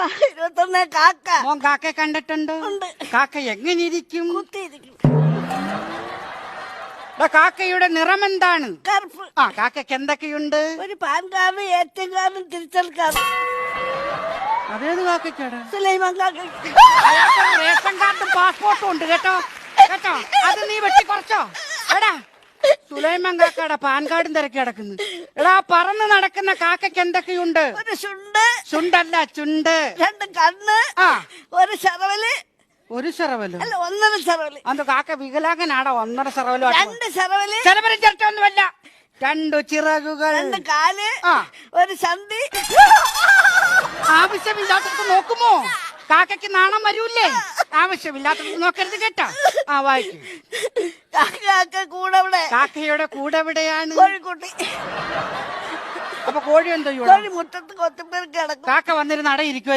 21 കാക്ക. മോൻ കാക്കയെ കണ്ടിട്ടുണ്ടോ? ഉണ്ട്. കാക്ക എങ്ങനെ ഇരിക്കും? കുത്തിയിരിക്കും. കാക്കയുടെ നിറം എന്താണ്? കറുപ്പ്. ആ കാക്കയ്ക്ക് എന്തൊക്കെയുണ്ട്? ഒരു പാൻ കാർഡ്, ATM കാർഡും തിരിച്ചൽ കാർഡ്. അതേത് കാക്കയ്ക്കാടാ? സുലൈമാൻ കാക്ക. റേഷൻ കാർഡും പാസ്പോർട്ടും ഉണ്ട് കേട്ടോ കേട്ടോ. അത് നീ വെട്ടി കുറച്ചോ? എടാ സുലൈമാൻ കാക്കയുടെ പാൻ കാർഡും തിരക്കി കിടക്കുന്നു. എടാ പറന്ന് നടക്കുന്ന കാക്കയ്ക്ക് എന്തൊക്കെയുണ്ട്? ഒരു ചുണ്ട്. ചുണ്ടല്ല ചുണ്ട്. 2 കണ്ണ്. ആ ഒരു ശറവല്. ഒരു ശറവലോ? അല്ല, 1.5 ശറവല്. അത് കാക്ക വികലാംഗനാടാ? 1.5 ശറവലോ? 2 ശറവല്. ശരവലും ചിരട്ടൊന്നുമല്ല. 2 ചിറകുകൾ. 2 കാല്. ആ ഒരു സന്ധി. ആവശ്യമില്ലാത്തത് നോക്കുമോ? കാക്കയ്ക്ക് നാണം വരൂല്ലേ? ആവശ്യമില്ലാത്തത് നോക്കരുത് കേട്ടോ. ആ വായിക്കും. കാക്ക കൂടെ ഇവിടെ. കാക്കയുടെ കൂടെ എവിടെയാണ്? കോഴിക്കുട്ടി. അപ്പൊ കോഴി എന്തോ കോഴി മുറ്റത്ത് കൊത്തുമ്പേർക്ക് കിടക്കും. കാക്ക വന്നിരുന്ന് അടയിരിക്കുമല്ലേ?